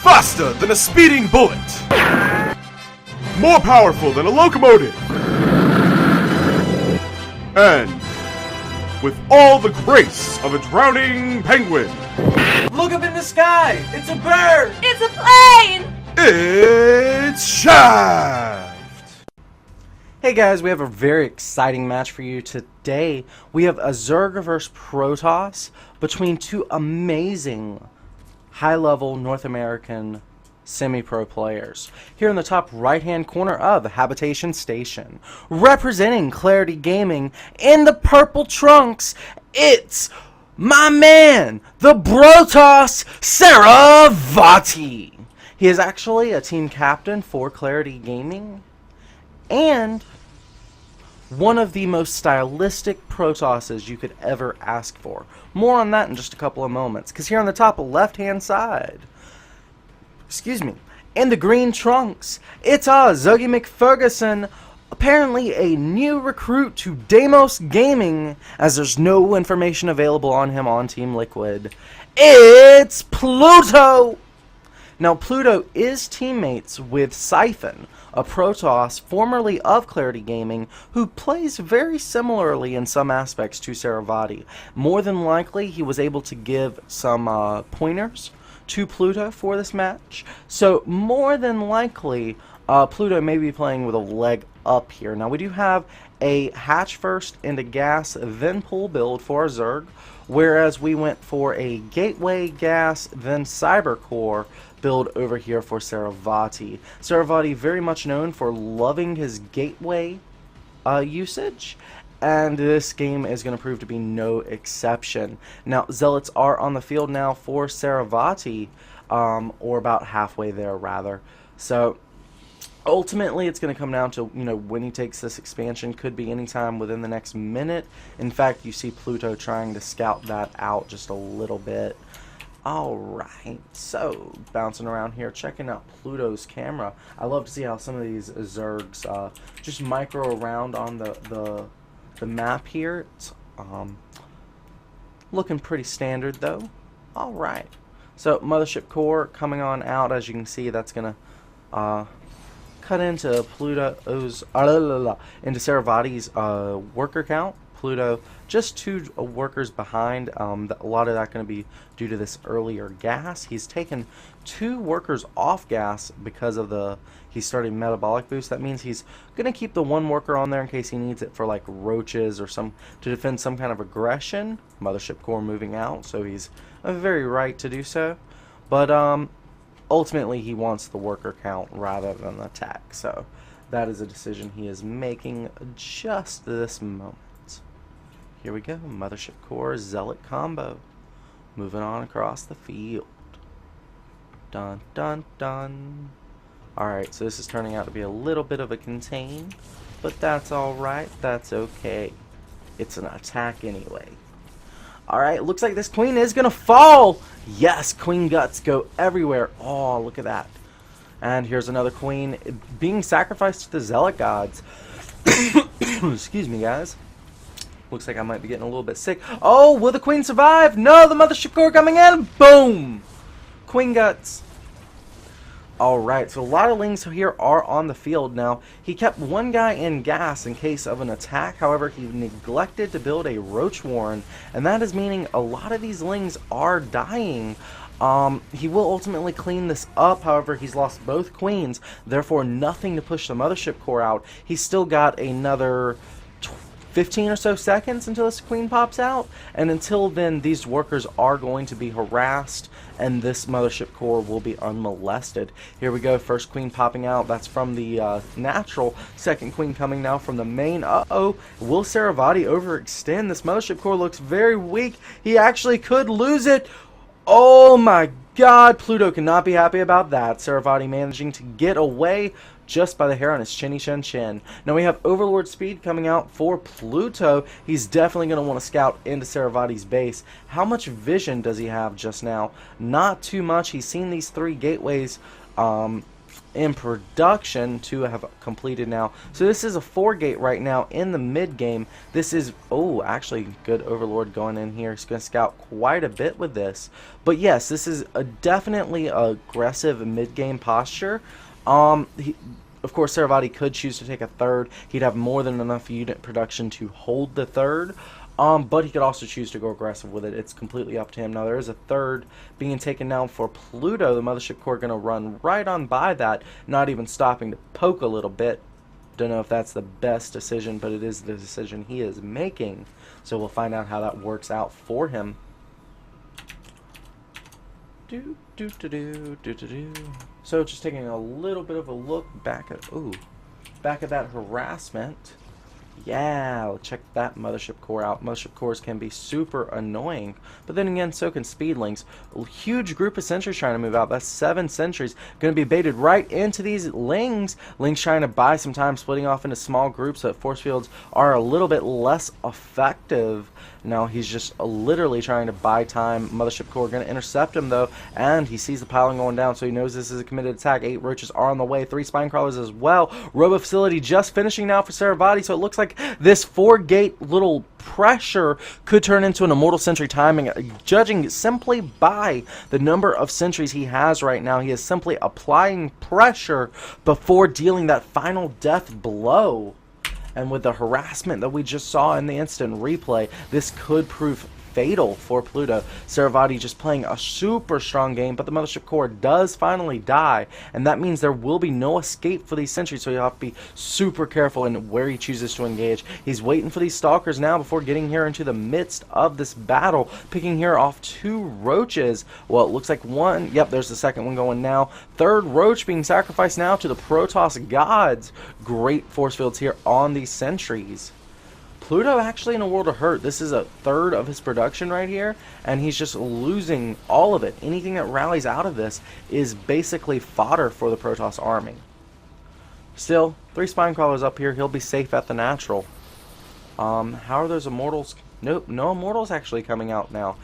Faster than a speeding bullet. More powerful than a locomotive. And with all the grace of a drowning penguin. Look up in the sky! It's a bird! It's a plane! It's Shaft! Hey guys, we have a very exciting match for you today. We have a Zerg vs Protoss between two amazing high-level North American semi-pro players. Here in the top right-hand corner of the Habitation Station, representing Clarity Gaming in the purple trunks, it's my man, the Protoss Sarovati. He is actually a team captain for Clarity Gaming and one of the most stylistic Protosses you could ever ask for. More on that in just a couple of moments, because here on the top left-hand side, in the green trunks, it's Zoggy McFerguson, apparently a new recruit to Deimos Gaming, as there's no information available on him on Team Liquid. It's Pluto! Now, Pluto is teammates with Siphon, a Protoss formerly of Clarity Gaming, who plays very similarly in some aspects to Sarovati. More than likely, he was able to give some pointers to Pluto for this match, so more than likely Pluto may be playing with a leg up here. Now we do have a hatch first into gas then pull build for our Zerg, whereas we went for a gateway gas then cyber core build over here for Sarovati. Sarovati very much known for loving his gateway usage, and this game is going to prove to be no exception. Now, Zealots are on the field now for Sarovati, or about halfway there, rather. So, ultimately, it's going to come down to, when he takes this expansion. Could be anytime within the next minute. In fact, you see Pluto trying to scout that out just a little bit. Alright, so, bouncing around here, checking out Pluto's camera. I love to see how some of these Zergs just micro around on the map here. It's looking pretty standard though. Alright, so Mothership Core coming on out. As you can see, that's gonna cut into Pluto's into Sarovati's worker count. Pluto just 2 workers behind. A lot of that going to be due to this earlier gas. He's taken 2 workers off gas because of he's starting metabolic boost. That means he's going to keep the 1 worker on there in case he needs it for like roaches or to defend some kind of aggression. Mothership Core moving out, so he's very right to do so. But ultimately he wants the worker count rather than the attack. So that is a decision he is making just this moment. Here we go, Mothership Core Zealot combo. Moving on across the field. Dun dun dun. Alright, so this is turning out to be a little bit of a contain, but that's alright, that's okay. It's an attack anyway. Alright, looks like this queen is gonna fall! Yes, queen guts go everywhere. Oh, look at that. And here's another queen being sacrificed to the Zealot gods. Excuse me, guys. Looks like I might be getting a little bit sick. Oh, will the queen survive? No, the Mothership Core coming in. Boom! Queen guts. Alright, so a lot of lings here are on the field now. He kept 1 guy in gas in case of an attack. However, he neglected to build a Roach Warren, and that is meaning a lot of these lings are dying. He will ultimately clean this up. However, he's lost both queens, therefore nothing to push the Mothership Core out. He's still got another 15 or so seconds until this queen pops out, and until then these workers are going to be harassed and this Mothership Core will be unmolested. Here we go, first queen popping out. That's from the natural. Second queen coming now from the main. Uh-oh, will Sarovati overextend? This Mothership Core looks very weak. He actually could lose it. Oh my god, Pluto cannot be happy about that. Sarovati managing to get away just by the hair on his chinny chin chin. Now we have Overlord Speed coming out for Pluto. He's definitely going to want to scout into Sarovati's base. How much vision does he have just now? Not too much. He's seen these 3 gateways in production to have completed now. So this is a 4-gate right now in the mid game. This is, oh, actually good Overlord going in here. He's going to scout quite a bit with this. But yes, this is a definitely aggressive mid game posture. Of course, Sarovati could choose to take a third. He'd have more than enough unit production to hold the third. But he could also choose to go aggressive with it. It's completely up to him. Now, there is a third being taken down for Pluto. The Mothership Core going to run right on by that, not even stopping to poke a little bit. Don't know if that's the best decision, but it is the decision he is making. So we'll find out how that works out for him. So just taking a little bit of a look back at that harassment. Yeah, check that Mothership Core out. Mothership Cores can be super annoying, but then again, so can Speedlings. A huge group of sentries trying to move out. That's 7 sentries going to be baited right into these Lings. Lings trying to buy some time, splitting off into small groups so that force fields are a little bit less effective. Now he's just literally trying to buy time. Mothership Core going to intercept him though, and he sees the piling going down, so he knows this is a committed attack. 8 roaches are on the way, 3 spine crawlers as well. Robo facility just finishing now for Sarovati, so it looks like this 4-gate little pressure could turn into an immortal sentry timing. Judging simply by the number of sentries he has right now, he is simply applying pressure before dealing that final death blow. And with the harassment that we just saw in the instant replay, this could prove fatal for Pluto. Sarovati just playing a super strong game, but the Mothership Core does finally die, and that means there will be no escape for these sentries, so you'll have to be super careful in where he chooses to engage. He's waiting for these stalkers now before getting here into the midst of this battle, picking here off 2 roaches. Well, it looks like one, yep, there's the second one going now. 3rd roach being sacrificed now to the Protoss gods. Great force fields here on these sentries. Pluto actually in a world of hurt. This is a 1/3 of his production right here, and he's just losing all of it. Anything that rallies out of this is basically fodder for the Protoss army. Still, 3 spine crawlers up here. He'll be safe at the natural. How are those immortals? Nope, no immortals actually coming out now.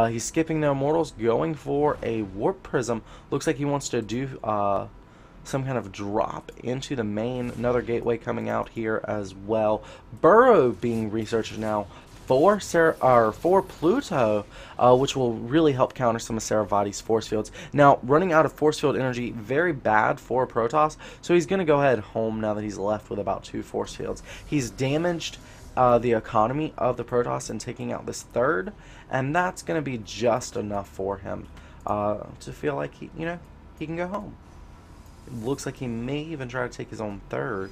He's skipping the immortals, going for a warp prism. Looks like he wants to do some kind of drop into the main. Another gateway coming out here as well. Burrow being researched now for Pluto, which will really help counter some of Sarovati's force fields. Now, running out of force field energy, very bad for Protoss, so he's going to go ahead home now that he's left with about 2 force fields. He's damaged the economy of the Protoss in taking out this 3rd, and that's going to be just enough for him to feel like he can go home. It looks like he may even try to take his own 3rd.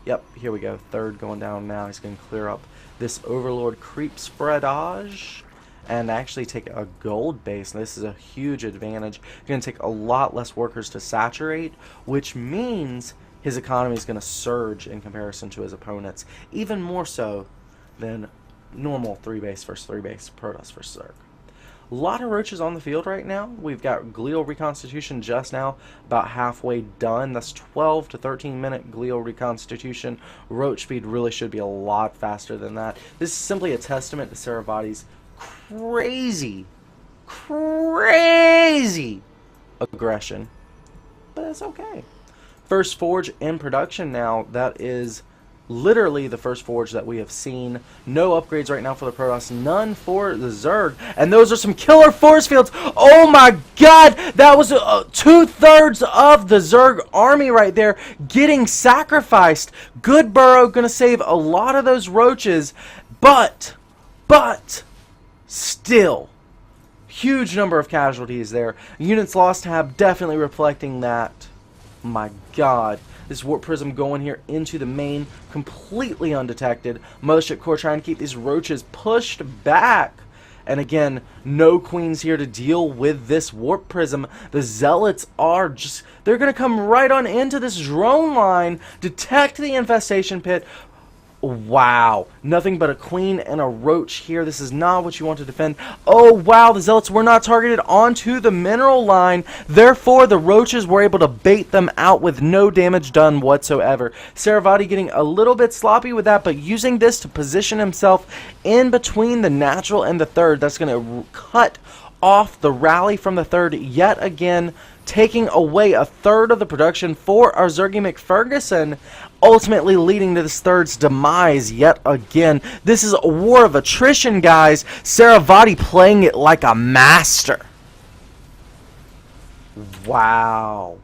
Yep, here we go. 3rd going down now. He's going to clear up this Overlord creep spreadage and actually take a gold base. This is a huge advantage. Going to take a lot less workers to saturate, which means his economy is going to surge in comparison to his opponents, even more so than normal 3-base versus 3-base Protoss versus Zerg. A lot of roaches on the field right now. We've got glial reconstitution just now, about halfway done. That's 12 to 13 minute glial reconstitution. Roach speed really should be a lot faster than that. This is simply a testament to Sarovati's crazy aggression, but that's okay. First forge in production now. That is literally the first forge that we have seen. No upgrades right now for the Protoss, none for the Zerg, and those are some killer force fields. Oh my god, that was 2/3 of the Zerg army right there getting sacrificed. Good Burrow gonna save a lot of those roaches, but still huge number of casualties there. Units lost tab definitely reflecting that. My god. This warp prism going here into the main, completely undetected. Mothership Core trying to keep these roaches pushed back. And again, no queens here to deal with this warp prism. The zealots are just, they're going to come right on into this drone line, detect the infestation pit. Wow, nothing but a queen and a roach here. This is not what you want to defend. Oh wow, the zealots were not targeted onto the mineral line. Therefore, the roaches were able to bait them out with no damage done whatsoever. Sarovati getting a little bit sloppy with that, but using this to position himself in between the natural and the 3rd. That's going to cut off the rally from the third yet again, taking away a third of the production for our Zergy McFerguson, ultimately leading to this third's demise yet again. This is a war of attrition, guys. Sarovati playing it like a master. Wow.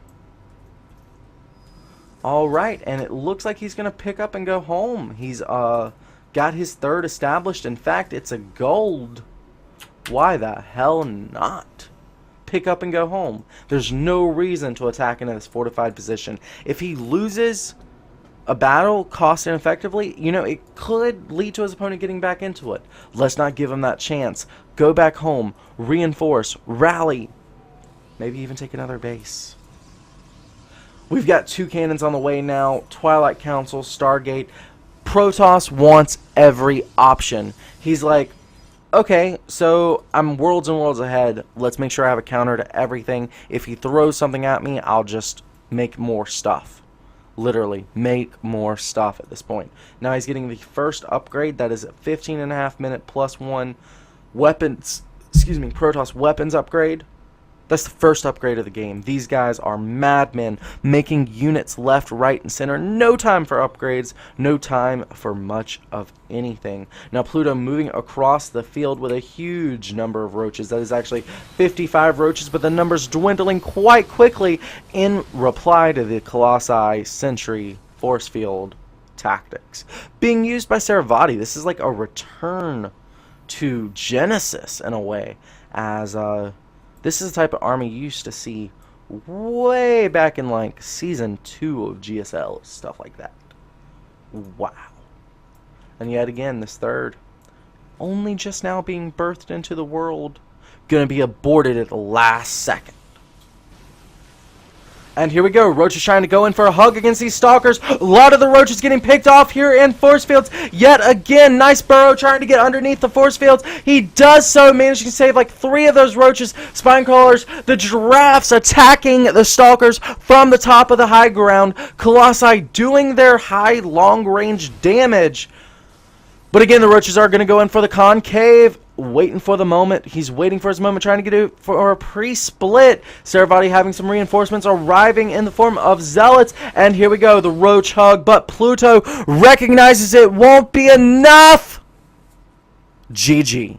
Alright, and it looks like he's going to pick up and go home. He's got his third established. In fact, it's a gold. Why the hell not? Pick up and go home. There's no reason to attack into this fortified position. If he loses a battle cost ineffectively, you know, it could lead to his opponent getting back into it. Let's not give him that chance. Go back home, reinforce, rally, maybe even take another base. We've got 2 cannons on the way now. Twilight Council, Stargate. Protoss wants every option. He's like, okay, so I'm worlds and worlds ahead. Let's make sure I have a counter to everything. If he throws something at me, I'll just make more stuff. Literally, make more stuff at this point. Now he's getting the first upgrade. That is a 15.5 minute +1 weapons, Protoss weapons upgrade. That's the first upgrade of the game. These guys are madmen, making units left, right, and center. No time for upgrades, no time for much of anything. Now Pluto moving across the field with a huge number of roaches. That is actually 55 roaches, but the number's dwindling quite quickly in reply to the Colossi Sentry force field tactics. Being used by Sarovati, this is like a return to Genesis in a way, as this is the type of army you used to see way back in like season 2 of GSL, stuff like that. Wow. And yet again, this third, only just now being birthed into the world, gonna be aborted at the last second. And here we go, Roach is trying to go in for a hug against these stalkers. A lot of the roaches getting picked off here in force fields. Yet again, nice burrow trying to get underneath the force fields. He does so, managing to save like 3 of those roaches. Spine crawlers, the giraffes attacking the stalkers from the top of the high ground. Colossi doing their high long range damage. But again, the roaches are going to go in for the concave. Waiting for the moment. He's waiting for his moment, trying to get it for a pre-split. Sarovati having some reinforcements arriving in the form of zealots. And here we go, the roach hug. But Pluto recognizes it won't be enough. GG.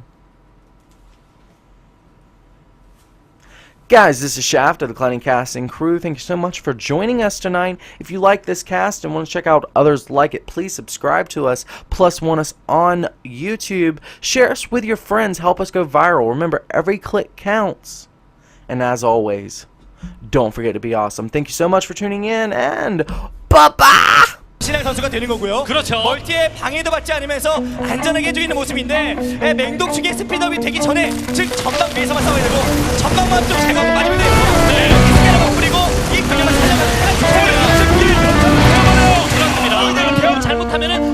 Guys, this is Shaft of the Declining Casting Crew. Thank you so much for joining us tonight. If you like this cast and want to check out others like it, please subscribe to us, plus want us on YouTube. Share us with your friends. Help us go viral. Remember, every click counts. And as always, don't forget to be awesome. Thank you so much for tuning in, and bye-bye! 신앙 선수가 되는 거고요. 그렇죠. 멀티에 방해도 받지 않으면서 안전하게 해주고 있는 모습인데 맹독충의 스피드업이 되기 전에 즉 전방 위에서만 싸워야 되고 전방만 좀 제거하고 마지막에 네. 스피드업 뿌리고 이 근육을 살려가는 그렇습니다. 이대로 대응 잘못하면은